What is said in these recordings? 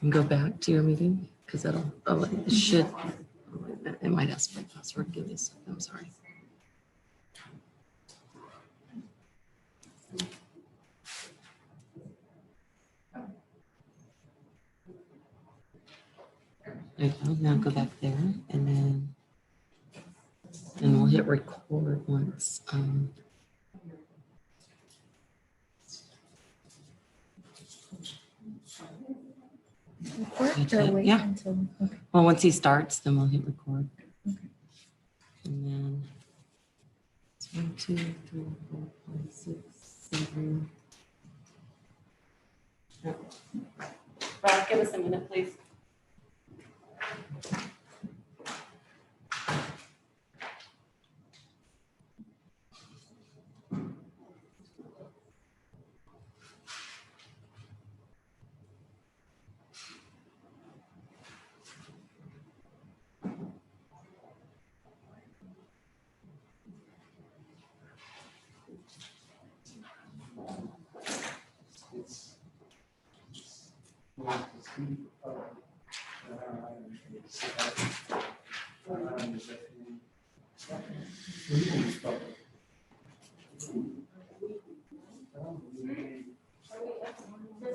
And go back to your meeting because that'll, oh, it should, it might ask for a password. Give me a second. I'm sorry. There you go. Now go back there and we'll hit record once. Record or wait Yeah. until, okay. Well, once he starts, then we'll hit record. Okay. And then it's 1, 2, 3, 4, 5, 6, 7. Rob, give us a minute, please.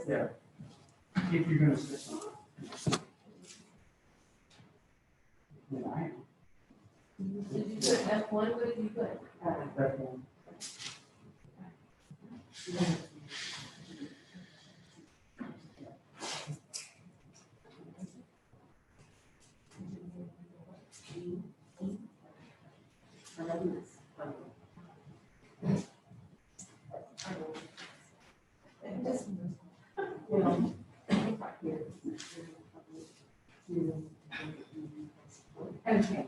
Yeah. If you're gonna sit. Did you put F1? What did you put? F1. Okay.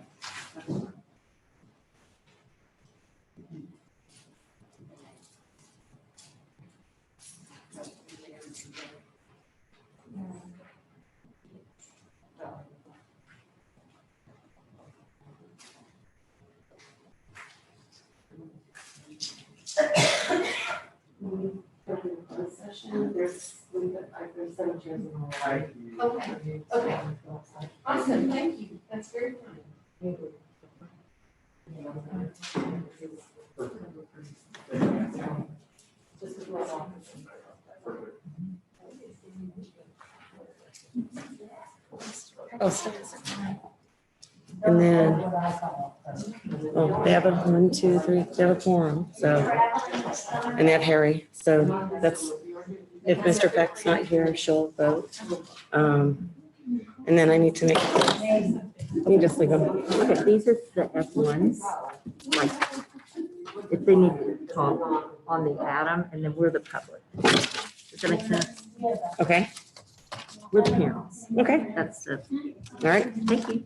There's 7 chairs in the hall. Okay, okay. Awesome, thank you. That's very kind. Just as well. Oh, and then, oh, they have a 1, 2, 3, they have a quorum, so, and they have Harry, so that's, if Mr. Peck's not here, she'll vote. And then I need to make, let me just leave them. Okay, these are the F1s. Like, if they need to talk on the Atom, and then we're the public. Does that make sense? Okay, We're the parents. okay, That's the, all right. thank you.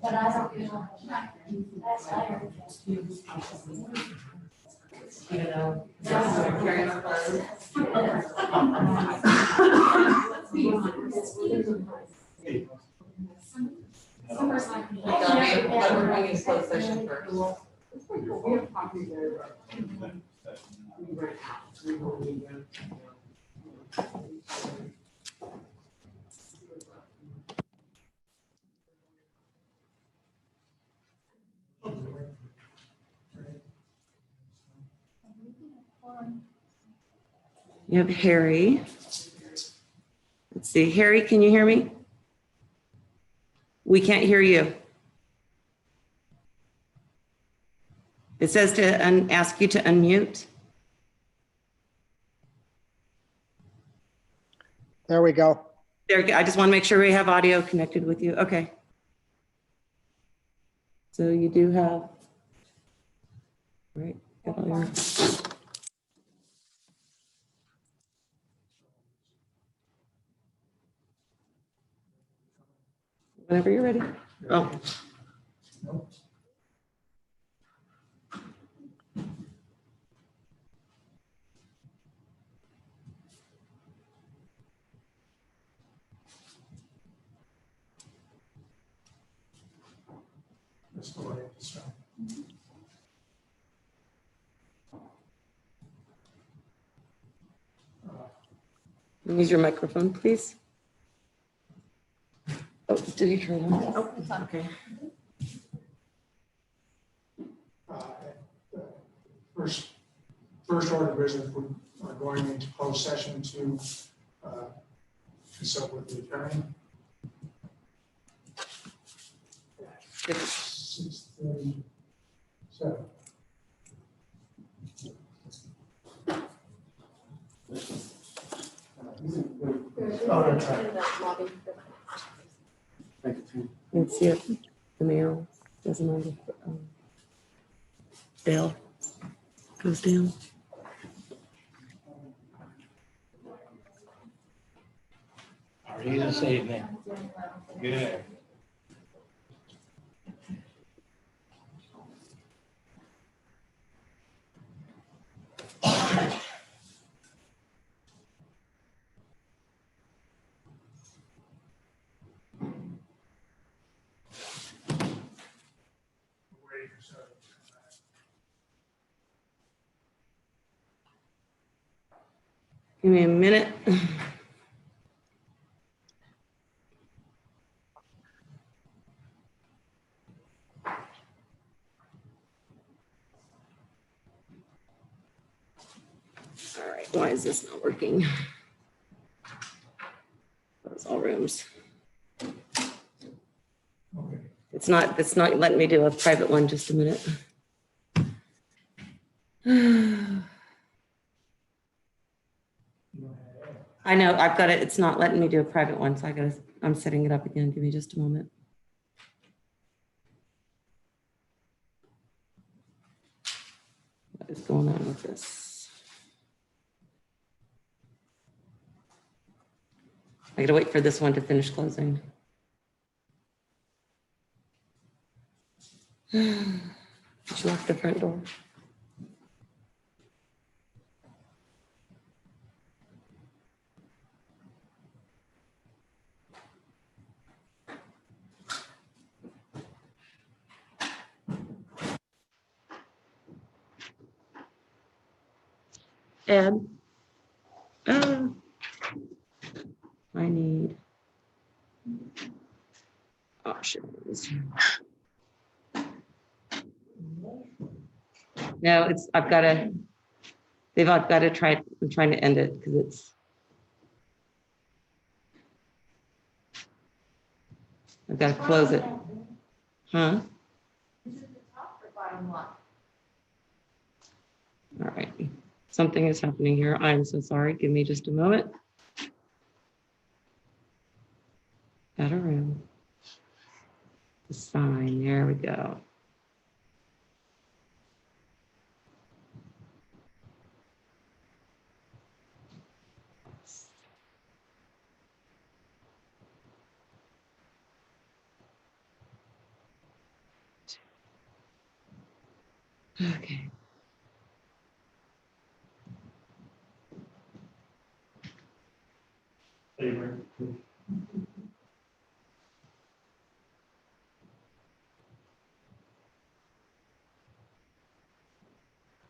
But I don't know. That's higher. We're going in closed session first. You have Harry. Let's see, Harry, can you hear me? We can't hear you. It says to ask you to unmute. There we go. There, I just want to make sure we have audio connected with you. Okay. So you do have, right, got all your. Whenever you're ready. Oh. Use your microphone, please. Oh, did you turn it on? Oh, it's on. Okay. First order of business, we are going into closed session to consult with the attorney. 6:37. Oh, that's right. Thank you. You can see it, the mail doesn't mind if Dale goes down. How are you this evening? Good. Waiting for Sarah. Give me a minute. All right, why is this not working? Those all rooms. Okay. It's not letting me do a private one, just a minute. I know, I've got it. It's not letting me do a private one, so I'm setting it up again. Give me just a moment. What is going on with this? I gotta wait for this one to finish closing. Did you lock the front door? Ed? I need. Options. No, I've got to try, I'm trying to end it because I've got to close it. Huh? All right. Something is happening here. I'm so sorry. Give me just a moment. Got a room. The sign. There we go. Okay. Favorite.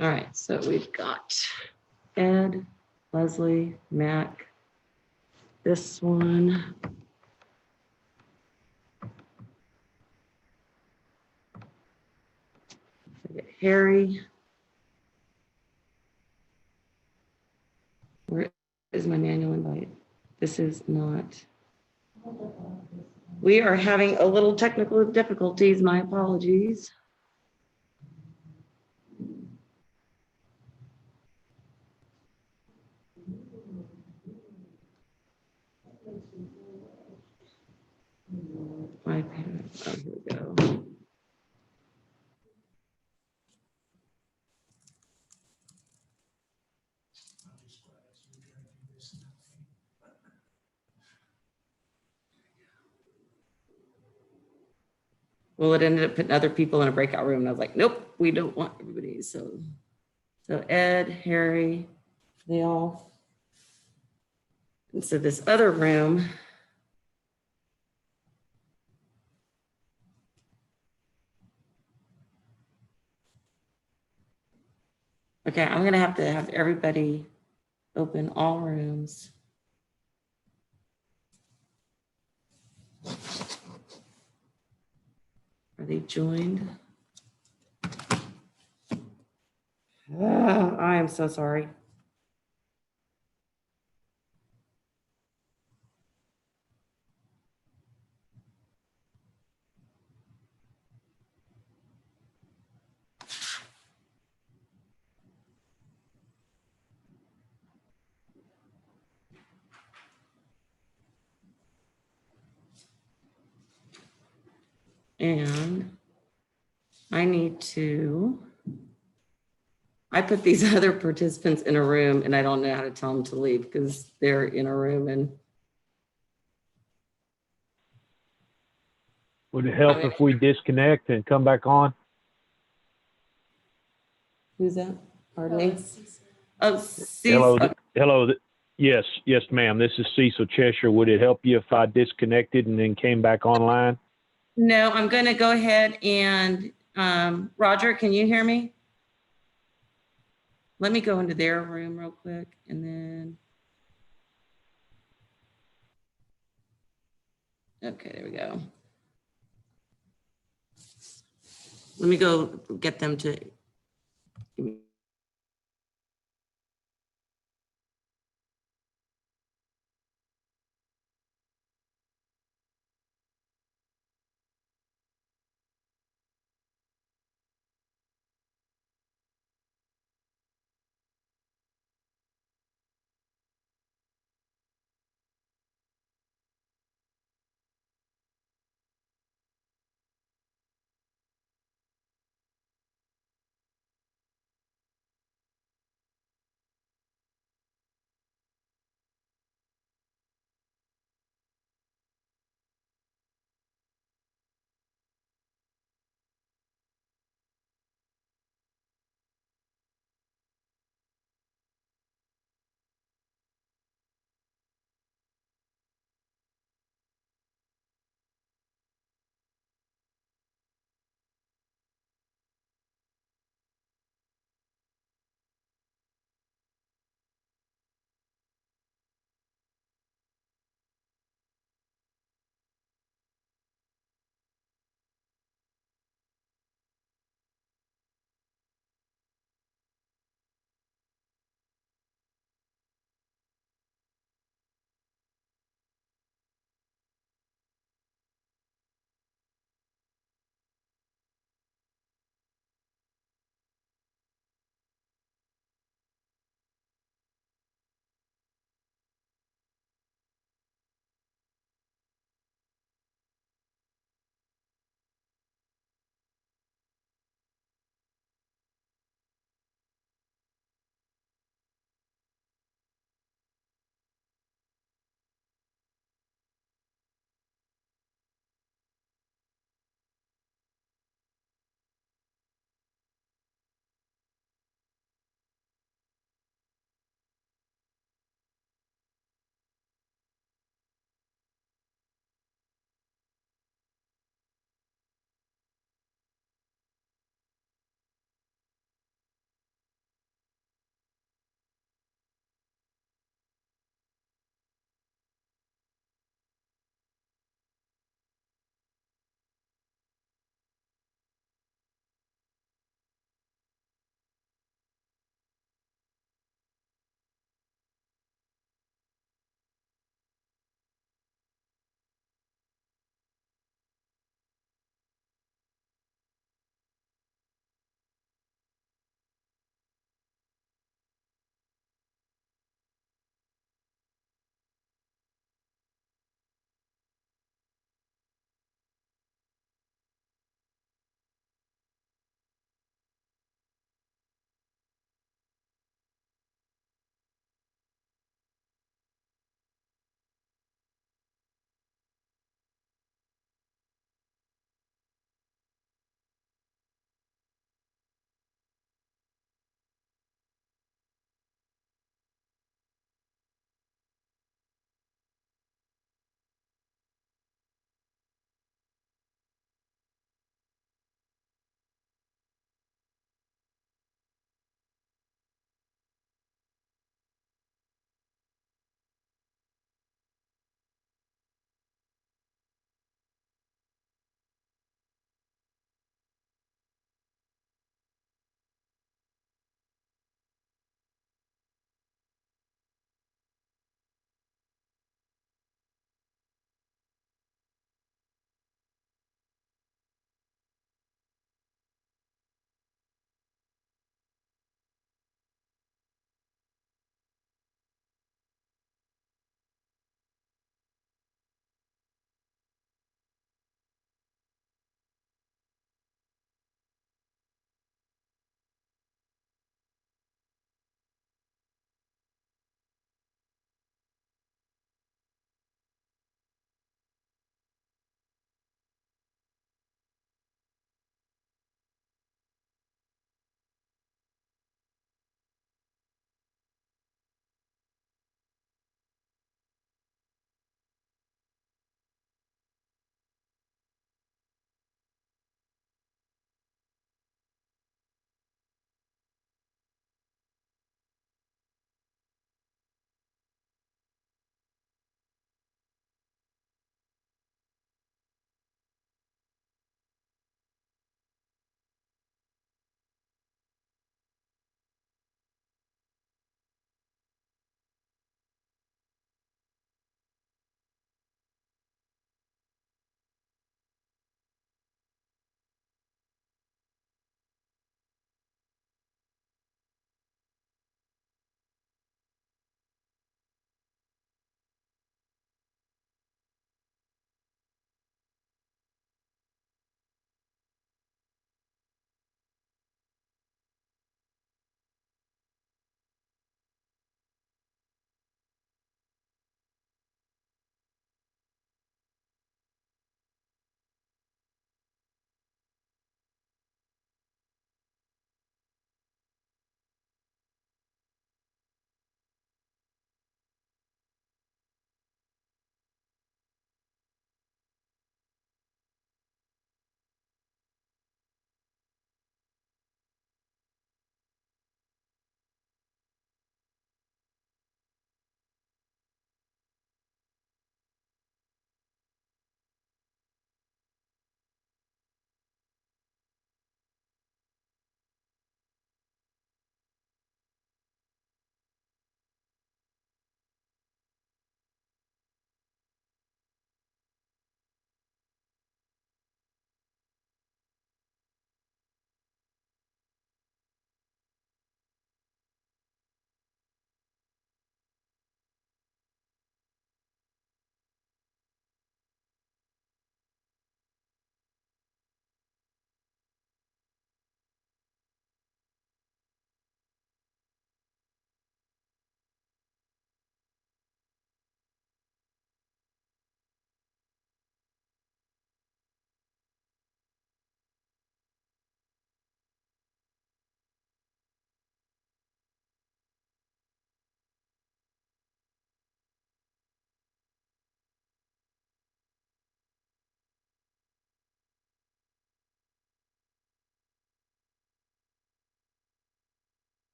All right. So we've got Ed, Leslie, Mac, this one. I get Harry. Where is my manual invite? This is not. We are having a little technical difficulties. My apologies. My parents. Oh, here we go. Well, it ended up putting other people in a breakout room. And I was like, nope, we don't want everybody. So Ed, Harry, they all. And so this other room. Okay, I'm gonna have to have everybody open all rooms. Are they joined? I am so sorry. And I need to, I put these other participants in a room and I don't know how to tell them to leave because they're in a room and Would it help if we disconnect and come back on? who's that? Pardon me? Oh, Hello, Cecil. hello. Yes, yes, ma'am. This is Cecil Cheshire. Would it help you if I disconnected and then came back online? No, I'm going to go ahead and, Roger, can you hear me? Let me go into their room real quick and then. Okay, there we go. Let me go get them to.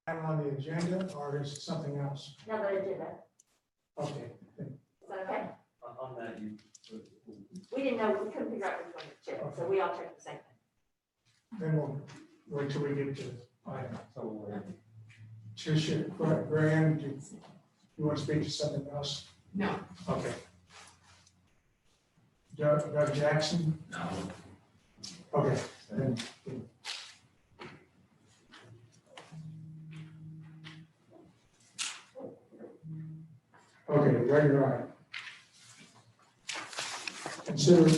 item on the agenda, or is it something else? No, but I did that. Okay, Is that okay? On that, you. We didn't know, we couldn't figure out which one to check, so we all checked the same thing. then we'll wait till we get to item. So, Tricia, Graham, do you want to speak to something else? No. Okay. Doug Jackson? no. Okay. then- Okay, regular item. Consider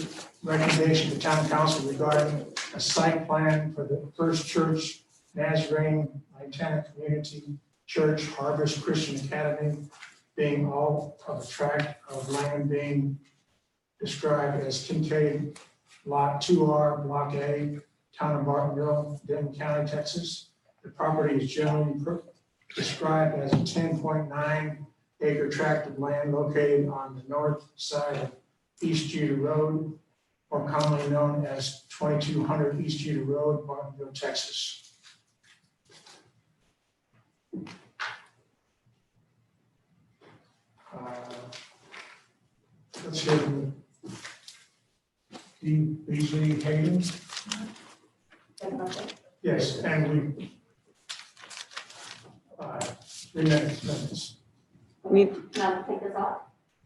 recommendation to town council regarding a site plan for the First Church Nazarene Lantana Community Church Harvest Christian Academy, being all of a tract of land being described as Kincaid Lot 2R, Block A, Town of Bartonville, Denton County, Texas. The property is generally described as a 10.9 acre tract of land located on the north side of East Judah Road, more commonly known as 2200 East Judah Road, Bartonville, Texas. Let's hear from Steve Beasley Hayden. Yes, and we 3 minutes. We, Now, take this off,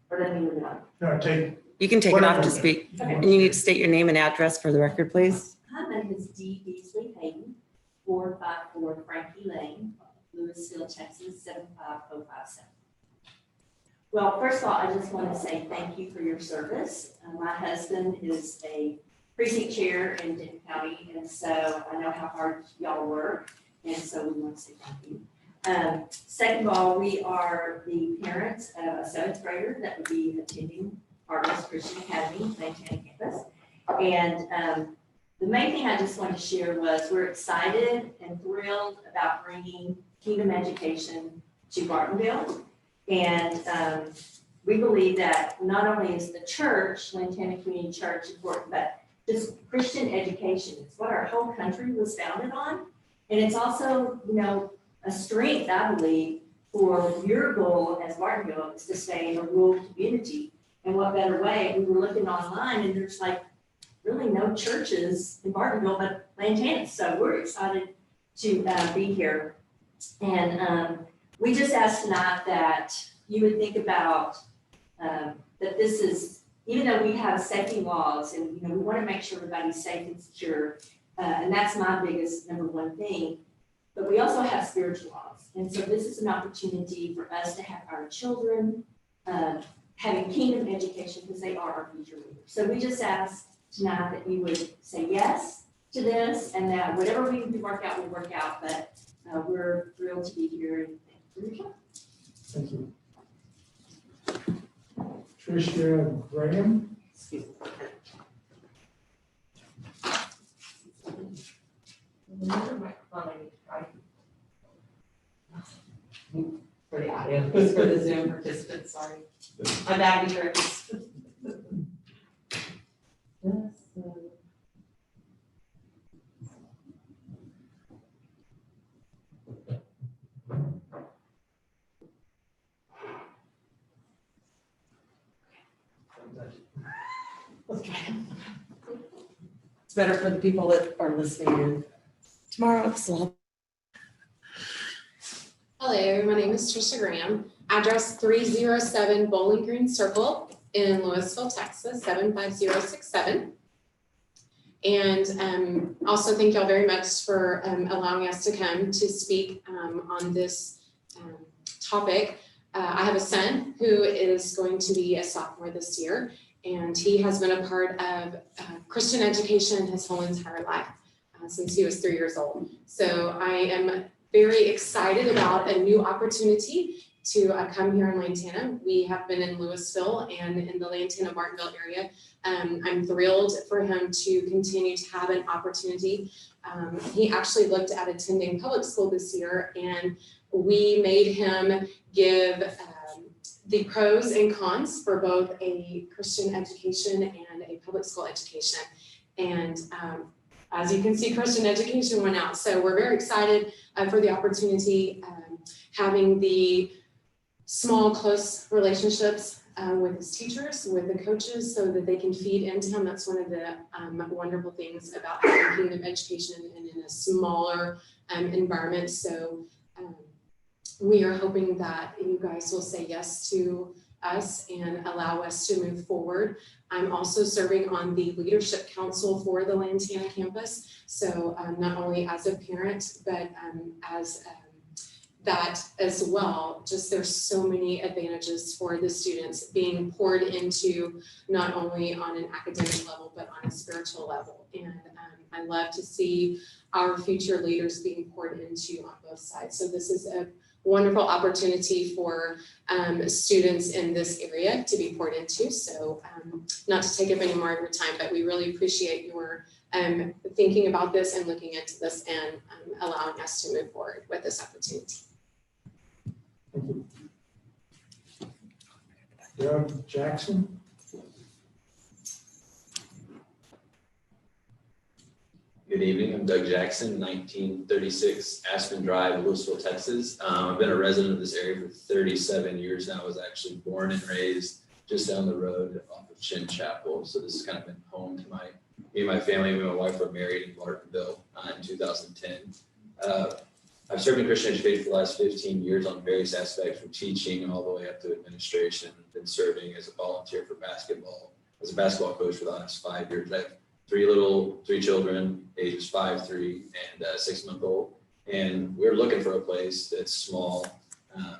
or then you leave it on? No, take. you can take it off to speak. And you need to state your name and address for the record, please. Hi, my name is Dee Beasley Hayden, 454 Frankie Lane, Louisville, Texas, 75057. Well, first of all, I just want to say thank you for your service. My husband is a precinct chair in Denton County, and so I know how hard y'all work, and so we want to say thank you. Second of all, we are the parents of a 7th grader that would be attending Harvest Christian Academy, Lantana campus. And the main thing I just wanted to share was we're excited and thrilled about bringing Kingdom Education to Bartonville. And we believe that not only is the church, Lantana Community Church, important, but just Christian education. It's what our whole country was founded on. And it's also, you know, a strength, I believe, for your goal as Bartonville is to stay a rural community. And what better way? We were looking online and there's like really no churches in Bartonville but Lantana. So we're excited to be here. And we just asked tonight that you would think about that this is, even though we have safety laws and, you know, we want to make sure everybody's safe and secure. And that's my biggest number one thing. But we also have spiritual laws. And so this is an opportunity for us to have our children having kingdom education because they are our future leaders. So we just ask tonight that you would say yes to this and that whatever we can work out, will work out. But we're thrilled to be here and thank you for your time. Thank you. Tricia Graham. Excuse me. For the audience, for the Zoom participants, sorry. I'm Abby Griffiths. Let's try it. It's better for the people that are listening in. Tomorrow, so Hello, my name is Tricia Graham. Address 307 Bowling Green Circle in Louisville, Texas, 75067. And also thank y'all very much for allowing us to come to speak on this topic. I have a son who is going to be a sophomore this year, and he has been a part of Christian education his whole entire life since he was 3 years old. So I am very excited about a new opportunity to come here in Lantana. We have been in Louisville and in the Lantana-Bartonville area. I'm thrilled for him to continue to have an opportunity. He actually looked at attending public school this year, and we made him give the pros and cons for both a Christian education and a public school education. And as you can see, Christian education went out. So we're very excited for the opportunity, having the small, close relationships with his teachers, with the coaches, so that they can feed into him. That's one of the wonderful things about having Kingdom Education and in a smaller environment. So we are hoping that you guys will say yes to us and allow us to move forward. I'm also serving on the leadership council for the Lantana campus. So not only as a parent, but as that as well. Just there's so many advantages for the students being poured into, not only on an academic level, but on a spiritual level. And I love to see our future leaders being poured into on both sides. So this is a wonderful opportunity for students in this area to be poured into. So not to take up any more of your time, but we really appreciate your thinking about this and looking into this and allowing us to move forward with this opportunity. Thank you. Doug Jackson. Good evening, I'm Doug Jackson, 1936 Aspen Drive, Louisville, Texas. I've been a resident of this area for 37 years now. I was actually born and raised just down the road off of Chin Chapel. So this has kind of been home to me and my family. Me and my wife were married in Larkinville in 2010. I've served in Christian education for the last 15 years on various aspects, from teaching all the way up to administration. I've been serving as a volunteer for basketball, as a basketball coach for the last 5 years. I have three children, ages 5, 3, and 6-month-old. And we're looking for a place that's small,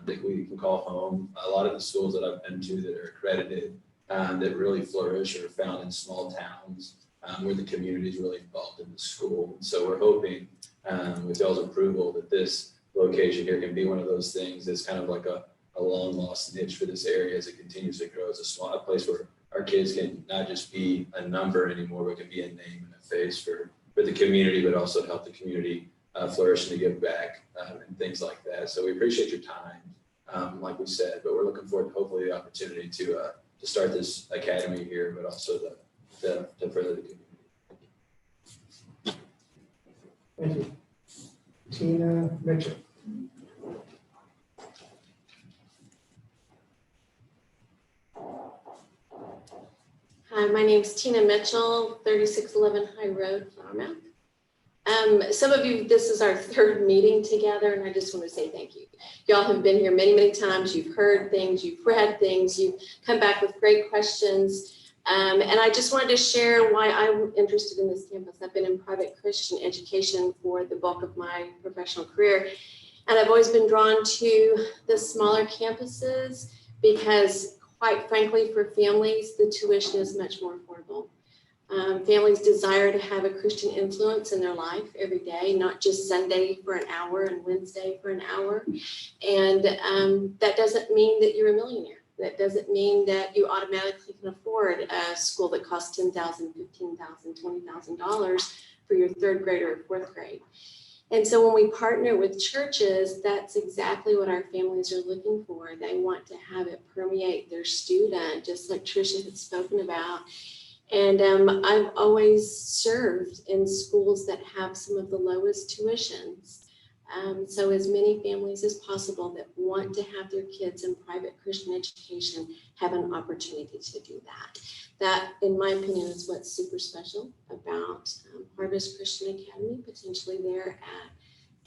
that we can call home. A lot of the schools that I've been to that are accredited, that really flourish, are found in small towns where the community is really involved in the school. So we're hoping, with y'all's approval, that this location here can be one of those things that's kind of like a long lost niche for this area as it continues to grow as a place where our kids can not just be a number anymore, but can be a name and a face for the community, but also help the community flourish and to give back and things like that. So we appreciate your time, like we said, but we're looking forward to hopefully the opportunity to start this academy here, but also to further the community. Thank you. Tina Mitchell. Hi, my name is Tina Mitchell, 3611 High Road, Flower Mound. Some of you, this is our third meeting together, and I just want to say thank you. Y'all have been here many, many times. You've heard things, you've read things, you've come back with great questions. And I just wanted to share why I'm interested in this campus. I've been in private Christian education for the bulk of my professional career, and I've always been drawn to the smaller campuses because, quite frankly, for families, the tuition is much more affordable. Families desire to have a Christian influence in their life every day, not just Sunday for an hour and Wednesday for an hour. And that doesn't mean that you're a millionaire. That doesn't mean that you automatically can afford a school that costs $10,000, $15,000, $20,000 for your third grade or fourth grade. And so when we partner with churches, that's exactly what our families are looking for. They want to have it permeate their student, just like Tricia had spoken about. And I've always served in schools that have some of the lowest tuitions. So as many families as possible that want to have their kids in private Christian education have an opportunity to do that. That, in my opinion, is what's super special about Harvest Christian Academy, potentially there at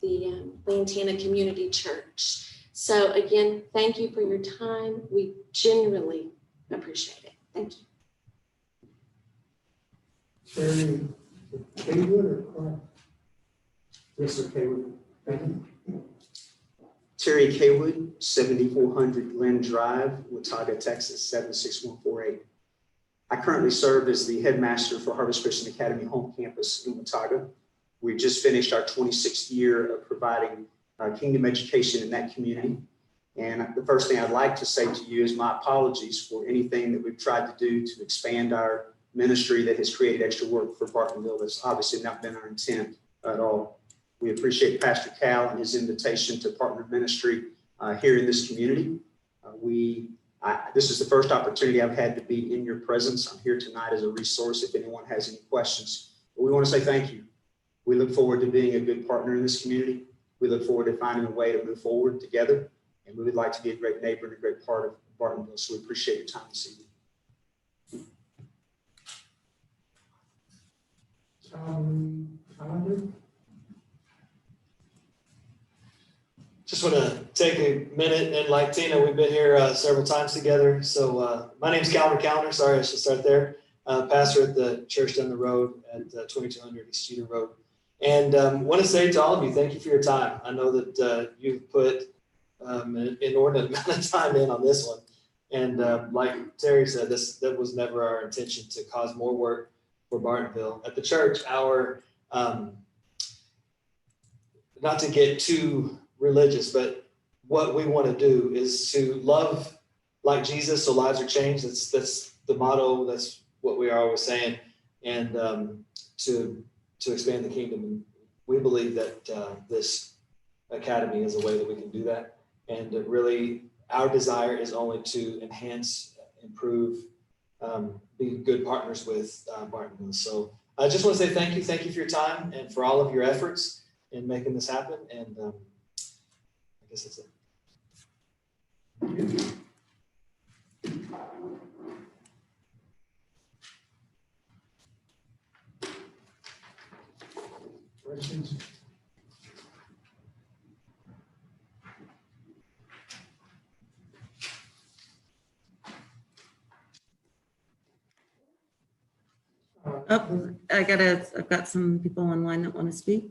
the Lantana Community Church. So again, thank you for your time. We genuinely appreciate it. Thank you. Terry Kaywood or Mr. Kaywood? Thank you. Terry Kaywood, 7400 Glen Drive, Watauga, Texas, 76148. I currently serve as the headmaster for Harvest Christian Academy home campus in Watauga. We just finished our 26th year of providing kingdom education in that community. And the first thing I'd like to say to you is my apologies for anything that we've tried to do to expand our ministry that has created extra work for Bartonville. That's obviously not been our intent at all. We appreciate Pastor Cal and his invitation to partner ministry here in this community. This is the first opportunity I've had to be in your presence. I'm here tonight as a resource if anyone has any questions. But we want to say thank you. We look forward to being a good partner in this community. We look forward to finding a way to move forward together. And we would like to be a great neighbor and a great part of Bartonville. So we appreciate your time this evening. Just want to take a minute, and like Tina, we've been here several times together. So my name's Calvin Callender. Sorry, I should start there. Pastor at the church down the road at 2200 East Cheater Road. And want to say to all of you, thank you for your time. I know that you've put an inordinate amount of time in on this one. And like Terry said, that was never our intention to cause more work for Bartonville. At the church, our, not to get too religious, but what we want to do is to love like Jesus so lives are changed. That's the motto. That's what we are always saying. And to expand the kingdom. And we believe that this academy is a way that we can do that. And really, our desire is only to enhance, improve, be good partners with Bartonville. So I just want to say thank you. Thank you for your time and for all of your efforts in making this happen. And I guess that's it. Questions? Oh, I've got some people online that want to speak.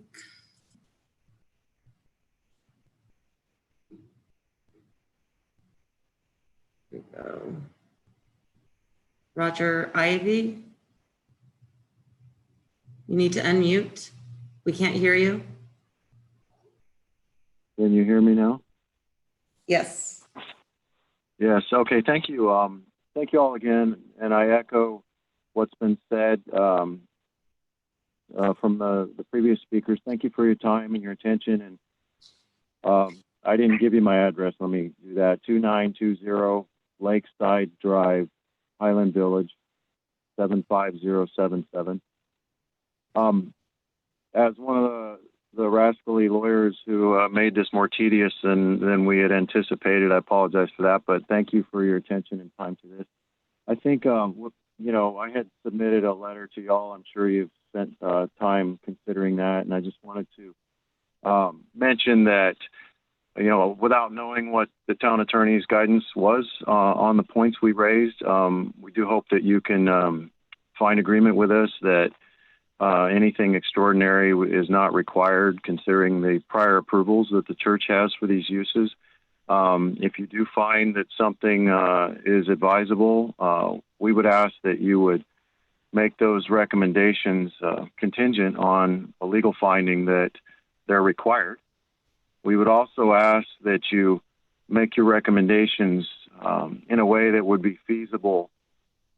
Here we go. Roger Ivy. You need to unmute. We can't hear you. Can you hear me now? Yes. Yes. Okay. Thank you. Thank you all again. And I echo what's been said from the previous speakers. Thank you for your time and your attention. And I didn't give you my address. Let me do that. 2920 Lakeside Drive, Highland Village, 75077. As one of the rascally lawyers who made this more tedious than we had anticipated, I apologize for that, but thank you for your attention and time to this. I think, I had submitted a letter to y'all. I'm sure you've spent time considering that, and I just wanted to mention that, without knowing what the town attorney's guidance was on the points we raised, we do hope that you can find agreement with us that anything extraordinary is not required considering the prior approvals that the church has for these uses. If you do find that something is advisable, we would ask that you would make those recommendations contingent on a legal finding that they're required. We would also ask that you make your recommendations in a way that would be feasible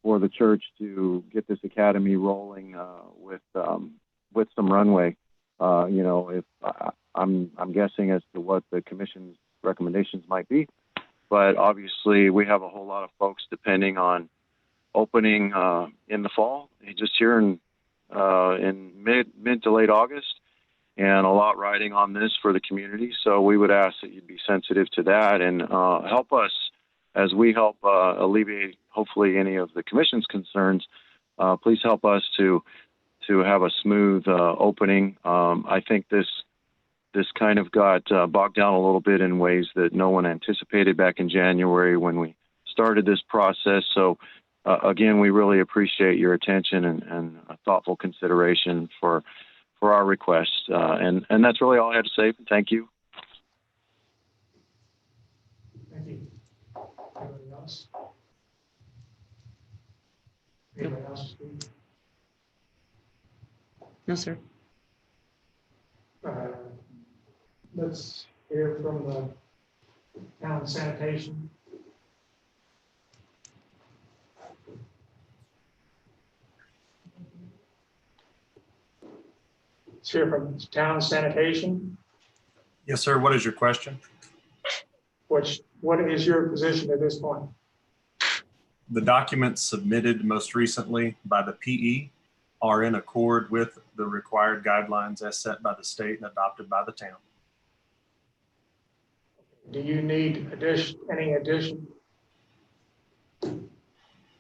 for the church to get this academy rolling with some runway. If I'm guessing as to what the commission's recommendations might be, but obviously we have a whole lot of folks depending on opening in the fall, just here in mid to late August, and a lot riding on this for the community. So we would ask that you'd be sensitive to that and help us as we help alleviate hopefully any of the commission's concerns. Please help us to have a smooth opening. I think this kind of got bogged down a little bit in ways that no one anticipated back in January when we started this process. So again, we really appreciate your attention and thoughtful consideration for our request. And that's really all I had to say. Thank you. Thank you. Anybody else? Anybody else speak? No, sir. Let's hear from the town sanitation. Let's hear from town sanitation. Yes, sir. What is your question? What is your position at this point? The documents submitted most recently by the PE are in accord with the required guidelines as set by the state and adopted by the town. Do you need any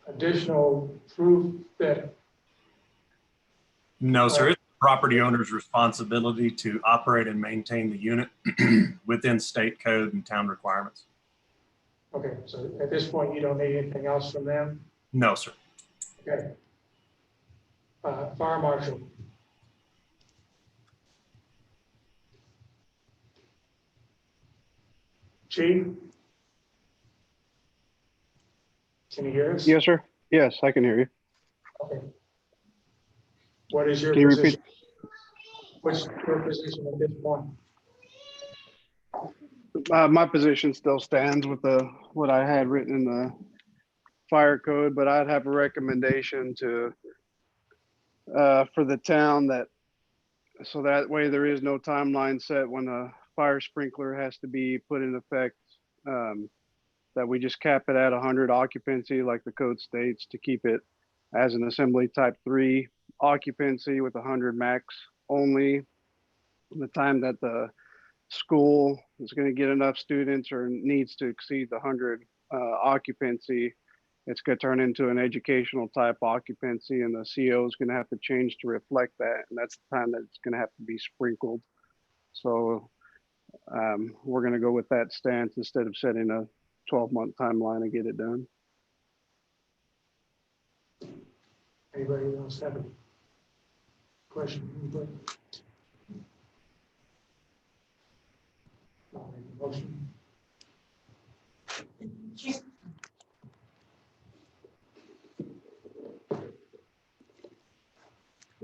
additional proof that? No, sir. It's the property owner's responsibility to operate and maintain the unit within state code and town requirements. Okay, so at this point, you don't need anything else from them? No, sir. Okay. Fire marshal. Chief? Can you hear us? Yes, sir. Yes, I can hear you. Okay. What is your Can you position? repeat? What's your position at this point? My position still stands with what I had written in the fire code, but I'd have a recommendation to for the town that, so that way there is no timeline set when a fire sprinkler has to be put in effect, that we just cap it at 100 occupancy like the code states, to keep it as an assembly type 3 occupancy with 100 max only. The time that the school is going to get enough students or needs to exceed the 100 occupancy, it's going to turn into an educational type occupancy, and the CO is going to have to change to reflect that. And that's the time that it's going to have to be sprinkled. So we're going to go with that stance instead of setting a 12-month timeline to get it done. Anybody else have a question? Anybody? I'll make a motion.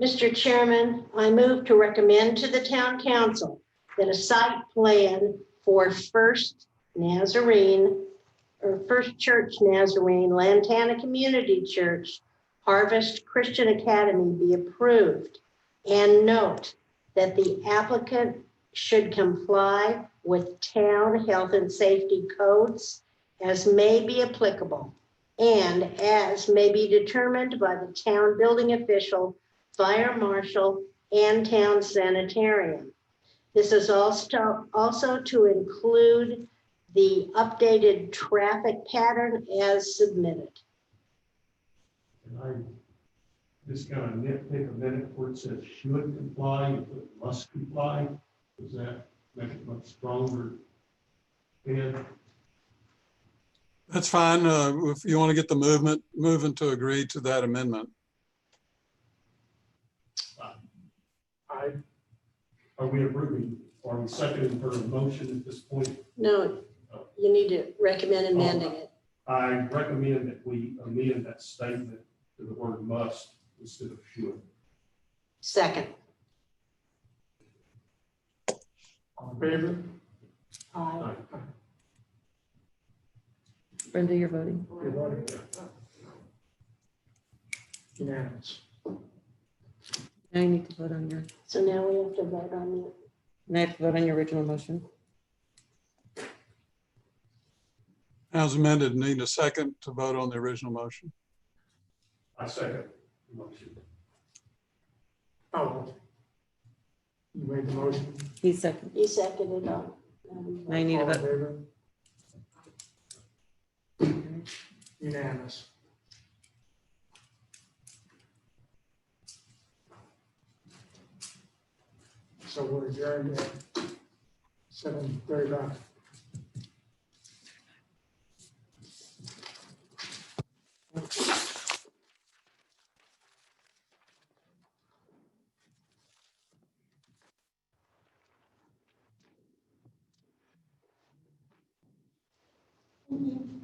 Mr. Chairman, I move to recommend to the town council that a site plan for First Church Nazarene Lantana Community Church Harvest Christian Academy be approved, and note that the applicant should comply with town health and safety codes as may be applicable and as may be determined by the town building official, fire marshal, and town sanitarium. This is also to include the updated traffic pattern as submitted. And I just kind of nitpick a minute where it says should comply, and put must comply. Does that make it much stronger? And That's fine. If you want to get the movement to agree to that amendment. are we approving, are we seconding her motion at this point? No, you need to recommend amending it. I recommend that we amend that statement to the word must instead of should. Second. All in favor? Aye. Brenda, you're voting. You're voting. Unanimous. Now you need to vote on your, So now we have to vote on it. now you have to vote on your original motion. As amended, need a second to vote on the original motion. I second the motion. Oh. You made the motion? He seconded. You seconded on. Now you need to All in vote. favor? Unanimous. So we're adjourned at 7:35. Mhm.